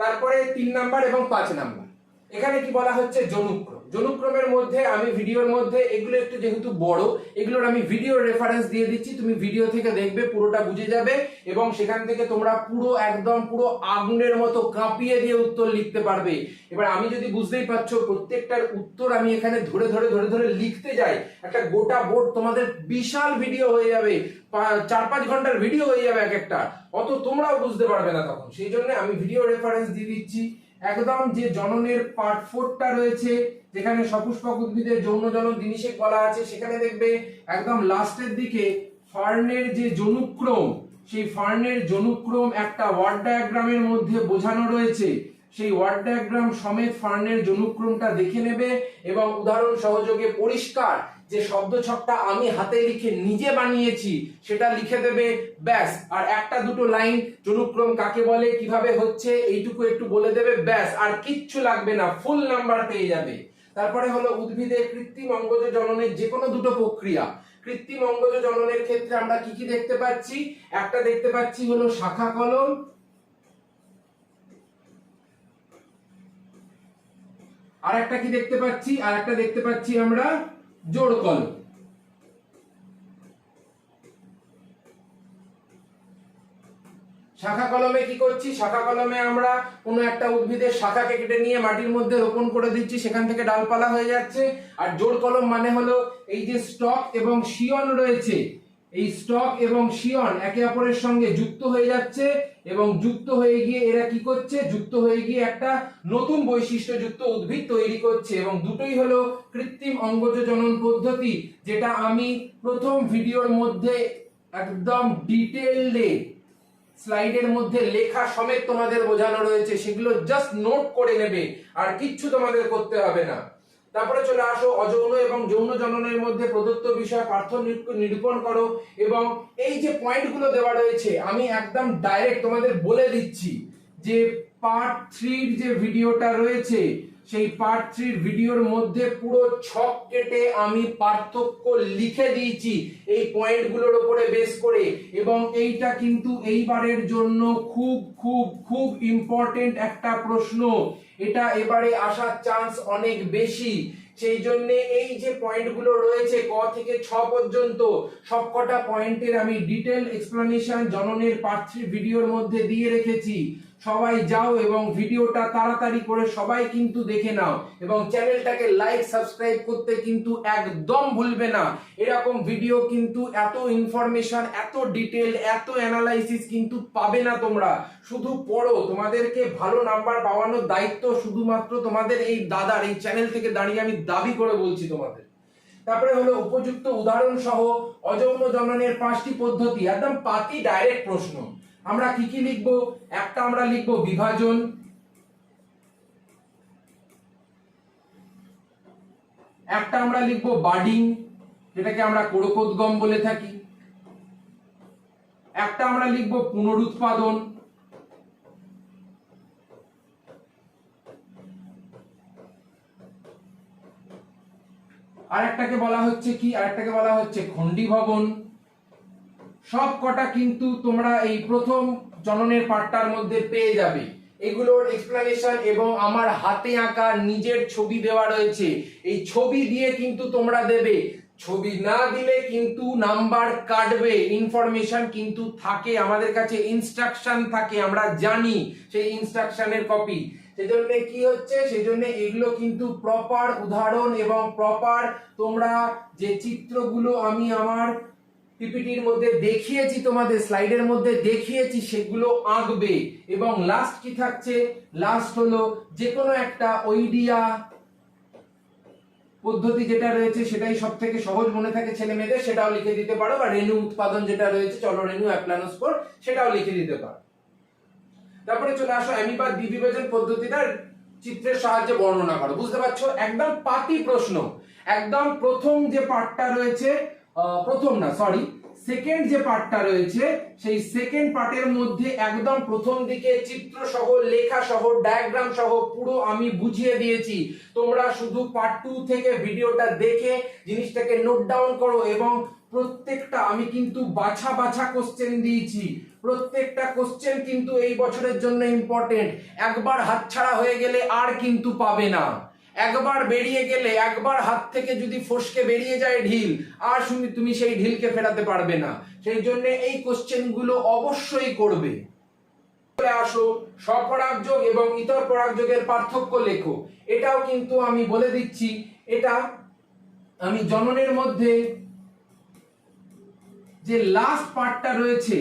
Speaker 1: তারপরে 3 নাম্বার এবং 5 নাম্বার, এখানে কি বলা হচ্ছে, জনুক্রম। জনুক্রমের মধ্যে আমি ভিডিওর মধ্যে এগুলো একটু যেহেতু বড়, এগুলোর আমি ভিডিওর রেফারেন্স দিয়ে দিচ্ছি, তুমি ভিডিও থেকে দেখবে, পুরোটা বুঝে যাবে এবং সেখান থেকে তোমরা পুরো একদম পুরো আগুনের মতো কাঁপিয়ে দিয়ে উত্তর লিখতে পারবে। এবার আমি যদি বুঝতেই পারছো প্রত্যেকটার উত্তর আমি এখানে ধরে ধরে ধরে ধরে লিখতে যাই, একটা গোটা বোর্ড তোমাদের বিশাল ভিডিও হয়ে যাবে, 4-5 ঘন্টার ভিডিও হয়ে যাবে এক একটা, অত তোমরাও বুঝতে পারবে না তখন। সেই জন্য আমি ভিডিও রেফারেন্স দিয়ে দিচ্ছি। একদম যে জননের পার্ট 4টা রয়েছে, যেখানে সপুষ্পক উদ্ভিদের যৌন জনন দ্বিনিষেক বলা আছে, সেখানে দেখবে একদম লাস্টের দিকে ফার্নের যে জনুক্রম, সেই ফার্নের জনুক্রম একটা ওয়ার্ড ডায়াগ্রামের মধ্যে বোঝানো রয়েছে। সেই ওয়ার্ড ডায়াগ্রাম সমেত ফার্নের জনুক্রমটা দেখে নেবে এবং উদাহরণ সহযোগে পরিষ্কার যে শব্দ ছকটা আমি হাতে লিখে নিজে বানিয়েছি সেটা লিখে দেবে, ব্যাস। আর একটা দুটো লাইন জনুক্রম কাকে বলে, কিভাবে হচ্ছে, এইটুকু একটু বলে দেবে, ব্যাস। আর কিচ্ছু লাগবে না, ফুল নাম্বার পেয়ে যাবে। তারপরে হলো উদ্ভিদের কৃত্রিম অঙ্গজ জননের যে কোনো দুটো প্রক্রিয়া। কৃত্রিম অঙ্গজ জননের ক্ষেত্রে আমরা কি কি দেখতে পাচ্ছি, একটা দেখতে পাচ্ছি হলো শাখা কলম, আর একটা কি দেখতে পাচ্ছি, আর একটা দেখতে পাচ্ছি আমরা জোড় কলম। শাখা কলমে কি করছি, শাখা কলমে আমরা কোনো একটা উদ্ভিদের শাখাকে কেটে নিয়ে মাটির মধ্যে রোপণ করে দিচ্ছি, সেখান থেকে ডালপালা হয়ে যাচ্ছে। আর জোড় কলম মানে হলো এই যে স্টক এবং শিয়ন রয়েছে, এই স্টক এবং শিয়ন একে অপরের সঙ্গে যুক্ত হয়ে যাচ্ছে এবং যুক্ত হয়ে গিয়ে এরা কি করছে, যুক্ত হয়ে গিয়ে একটা নতুন বৈশিষ্ট্যযুক্ত উদ্ভিদ তৈরি করছে। এবং দুটোই হলো কৃত্রিম অঙ্গজ জনন পদ্ধতি, যেটা আমি প্রথম ভিডিওর মধ্যে একদম ডিটেইলডে স্লাইডের মধ্যে লেখা সমেত তোমাদের বোঝানো রয়েছে, সেগুলো জাস্ট নোট করে নেবে, আর কিচ্ছু তোমাদের করতে হবে না। তারপরে চলে আসো অযৌন এবং যৌন জননের মধ্যে প্রদত্ত বিষয় পার্থক্য নিরূপণ করো। এবং এই যে পয়েন্টগুলো দেওয়া রয়েছে আমি একদম ডাইরেক্ট তোমাদের বলে দিচ্ছি যে পার্ট 3 যে ভিডিওটা রয়েছে সেই পার্ট 3 ভিডিওর মধ্যে পুরো ছক কেটে আমি পার্থক্য লিখে দিয়েছি এই পয়েন্টগুলোর উপরে বেস করে। এবং এইটা কিন্তু এইবারের জন্য খুব খুব খুব ইম্পর্টেন্ট একটা প্রশ্ন, এটা এবারে আসার চান্স অনেক বেশি। সেই জন্য এই যে পয়েন্টগুলো রয়েছে ক থেকে 6 পর্যন্ত সবকটা পয়েন্টের আমি ডিটেইল এক্সপ্লেনেশন জননের পার্ট 3 ভিডিওর মধ্যে দিয়ে রেখেছি। সবাই যাও এবং ভিডিওটা তাড়াতাড়ি করে সবাই কিন্তু দেখে নাও এবং চ্যানেলটাকে লাইক সাবস্ক্রাইব করতে কিন্তু একদম ভুলবে না। এরকম ভিডিও কিন্তু এত ইনফরমেশন, এত ডিটেইল, এত অ্যানালাইসিস কিন্তু পাবে না তোমরা। শুধু পড়ো, তোমাদেরকে ভালো নাম্বার পাওয়ানোর দায়িত্ব শুধুমাত্র তোমাদের এই দাদার, এই চ্যানেল থেকে দাঁড়িয়ে আমি দাবি করে বলছি তোমাদের। তারপরে হলো উপযুক্ত উদাহরণ সহ অযৌন জননের 5টি পদ্ধতি, একদম পাতি ডাইরেক্ট প্রশ্ন। আমরা কি কি লিখবো, একটা আমরা লিখবো বিভাজন, একটা আমরা লিখবো বাডিং যেটাকে আমরা কোড়কোদ্গম বলে থাকি, একটা আমরা লিখবো পুনরুৎপাদন, আরেকটাকে বলা হচ্ছে কি, আরেকটাকে বলা হচ্ছে খণ্ডীভবন। সব কটা কিন্তু তোমরা এই প্রথম জননের পাঠটার মধ্যে পেয়ে যাবে। এগুলোর এক্সপ্লেনেশন এবং আমার হাতে আঁকা নিজের ছবি দেওয়া রয়েছে, এই ছবি দিয়ে কিন্তু তোমরা দেবে। ছবি না দিলে কিন্তু নাম্বার কাটবে। ইনফরমেশন কিন্তু থাকে আমাদের কাছে, ইনস্ট্রাকশন থাকে, আমরা জানি সেই ইনস্ট্রাকশনের কপি। সেজন্য কি হচ্ছে, সেজন্য এগুলো কিন্তু প্রপার উদাহরণ এবং প্রপার তোমরা যে চিত্রগুলো আমি আমার পিপিটির মধ্যে দেখিয়েছি, তোমাদের স্লাইডের মধ্যে দেখিয়েছি, সেগুলো আঁকবে। এবং লাস্ট কি থাকছে, লাস্ট হলো যে কোনো একটা ওইডিয়া পদ্ধতি যেটা রয়েছে সেটাই সব থেকে সহজ মনে থাকে ছেলে মেয়েদের, সেটাও লিখে দিতে পারো। বা রেণু উৎপাদন যেটা রয়েছে, চলো রেণু অ্যাপ্লানোস্পোর, সেটাও লিখে দিতে পারো। তারপরে চলে আসো অ্যামিবার দ্বিবিভাজন পদ্ধতিটা চিত্রের সাহায্যে বর্ণনা করো। বুঝতে পারছো, একদম পাতি প্রশ্ন। একদম প্রথম যে পার্টটা রয়েছে, সেকেন্ড যে পার্টটা রয়েছে সেই সেকেন্ড পার্টের মধ্যে একদম প্রথম দিকে চিত্র সহ, লেখা সহ, ডায়াগ্রাম সহ পুরো আমি বুঝিয়ে দিয়েছি। তোমরা শুধু পার্ট 2 থেকে ভিডিওটা দেখে জিনিসটাকে নোট ডাউন করো। এবং প্রত্যেকটা আমি কিন্তু বাছা বাছা কোশ্চেন দিয়েছি, প্রত্যেকটা কোশ্চেন কিন্তু এই বছরের জন্য ইম্পর্টেন্ট। একবার হাতছাড়া হয়ে গেলে আর কিন্তু পাবে না। একবার বেরিয়ে গেলে, একবার হাত থেকে যদি ফসকে বেরিয়ে যায় ঢিল, আর তুমি সেই ঢিলকে ফেরাতে পারবে না। সেই জন্য এই কোশ্চেন গুলো অবশ্যই করবে। আসো স্বপরাগযোগ এবং ইতর পরাগযোগের পার্থক্য লেখো। এটাও কিন্তু আমি বলে দিচ্ছি, এটা আমি জননের মধ্যে যে লাস্ট পার্টটা রয়েছে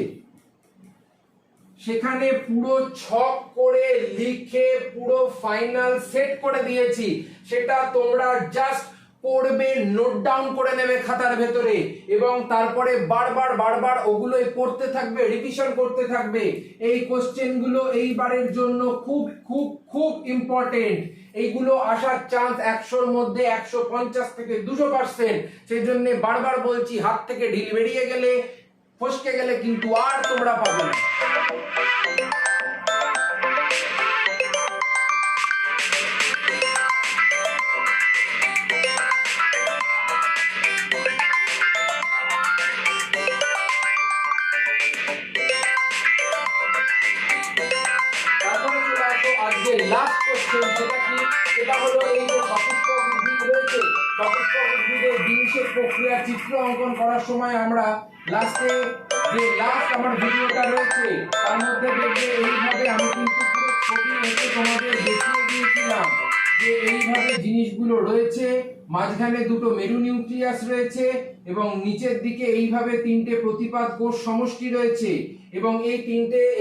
Speaker 1: সেখানে পুরো ছক করে লিখে পুরো ফাইনাল সেট করে দিয়েছি। সেটা তোমরা জাস্ট পড়বে, নোট ডাউন করে নেবে খাতার ভেতরে এবং তারপরে বারবার ওগুলোই পড়তে থাকবে, রিভিশন করতে থাকবে। এই কোশ্চেনগুলো এইবারের জন্য খুব খুব খুব ইম্পর্টেন্ট। এইগুলো আসার চান্স 100-র মধ্যে 150 থেকে 200%। সেই জন্য বারবার বলছি, হাত থেকে ঢিল বেরিয়ে গেলে, ফসকে গেলে কিন্তু আর তোমরা পাবে না। লাস্ট কোশ্চেন, সেটা কি? এটা হলো এই যে সপুষ্পক উদ্ভিদ রয়েছে, সপুষ্পক উদ্ভিদের জিনিসের প্রক্রিয়া চিত্র অঙ্কন করার সময় আমরা লাস্টে যে আমার ভিডিওটা রয়েছে তার মধ্যে দেখবে এইভাবে আমি কিন্তু পুরো ছবি এঁকে তোমাদের দেখিয়ে দিয়েছিলাম যে এইভাবে জিনিসগুলো রয়েছে। মাঝখানে দুটো মেরু নিউক্লিয়াস রয়েছে এবং নিচের দিকে এইভাবে তিনটে প্রতিপাদ কোষ সমষ্টি রয়েছে এবং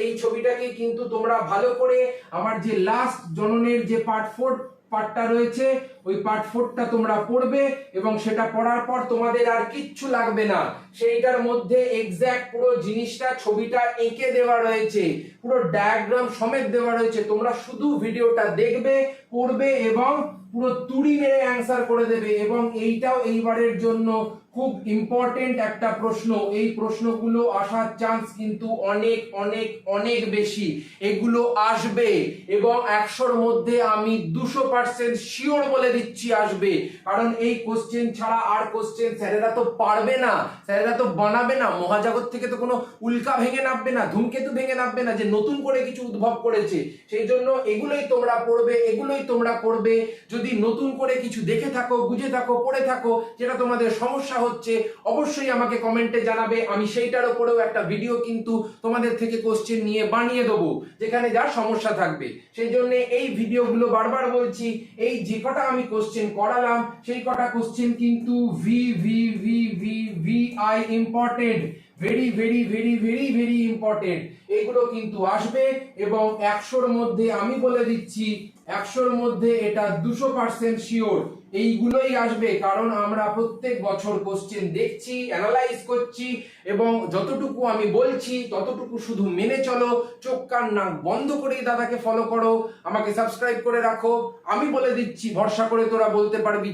Speaker 1: এই ছবিটাকে কিন্তু তোমরা ভালো করে আমার যে লাস্ট জননের যে পার্ট 4 পার্টটা রয়েছে ওই পার্ট 4টা তোমরা পড়বে এবং সেটা পড়ার পর তোমাদের আর কিচ্ছু লাগবে না। সেইটার মধ্যে এক্সাক্ট পুরো জিনিসটা ছবিটা এঁকে দেওয়া রয়েছে, পুরো ডায়াগ্রাম সমেত দেওয়া রয়েছে। তোমরা শুধু ভিডিওটা দেখবে, পড়বে এবং পুরো তুড়ি মেরে অ্যান্সার করে দেবে। এবং এইটাও এইবারের জন্য খুব ইম্পর্টেন্ট একটা প্রশ্ন। এই প্রশ্নগুলো আসার চান্স কিন্তু অনেক অনেক অনেক বেশি। এগুলো আসবে এবং 100-র মধ্যে আমি 200% শিওর বলে দিচ্ছি আসবে। কারণ এই কোশ্চেন ছাড়া আর কোশ্চেন স্যারেরা তো পারবে না, স্যারেরা তো বানাবে না। মহাজগৎ থেকে তো কোনো উল্কা ভেঙে নামবে না, ধূমকেতু ভেঙে নামবে না যে নতুন করে কিছু উদ্ভব করেছে। সেই জন্য এগুলোই তোমরা পড়বে, এগুলোই তোমরা করবে। যদি নতুন করে কিছু দেখে থাকো, বুঝে থাকো, পড়ে থাকো, যেটা তোমাদের সমস্যা হচ্ছে, অবশ্যই আমাকে কমেন্টে জানাবে। আমি সেইটার উপরেও একটা ভিডিও কিন্তু তোমাদের থেকে কোশ্চেন নিয়ে বানিয়ে দেবো যেখানে যা সমস্যা থাকবে। সেই জন্য এই ভিডিওগুলো বারবার বলছি, এই যে কটা আমি কোশ্চেন করালাম সেই কটা কোশ্চেন কিন্তু VI important, very very very very very important. এগুলো কিন্তু আসবে এবং 100-র মধ্যে আমি বলে দিচ্ছি, 100-র মধ্যে এটা 200% শিওর এইগুলোই আসবে। কারণ আমরা প্রত্যেক বছর কোশ্চেন দেখছি, অ্যানালাইজ করছি এবং যতটুকু আমি বলছি ততটুকু শুধু মেনে চলো। চোখ কান নাক বন্ধ করেই দাদাকে ফলো করো, আমাকে সাবস্ক্রাইব করে রাখো। আমি বলে দিচ্ছি, ভরসা করে তোরা বলতে পারবি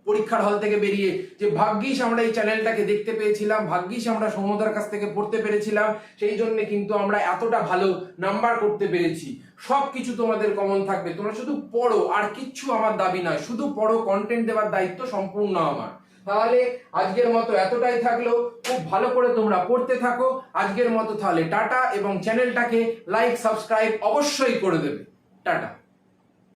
Speaker 1: পরীক্ষার হল থেকে বেরিয়ে যে ভাগ্যিস আমরা এই চ্যানেলটাকে দেখতে পেয়েছিলাম, ভাগ্যিস আমরা সৌম্যদার কাছ থেকে পড়তে পেরেছিলাম। সেই জন্য কিন্তু আমরা এতটা ভালো নাম্বার করতে পেরেছি। সবকিছু তোমাদের কমন থাকবে, তোমরা শুধু পড়ো, আর কিচ্ছু আমার দাবি নয়, শুধু পড়ো। কন্টেন্ট দেওয়ার দায়িত্ব সম্পূর্ণ আমার। তাহলে আজকের মতো এতটাই থাকলো, খুব ভালো করে তোমরা পড়তে থাকো। আজকের মতো তাহলে টাটা এবং চ্যানেলটাকে লাইক সাবস্ক্রাইব অবশ্যই করে দেবে। টাটা।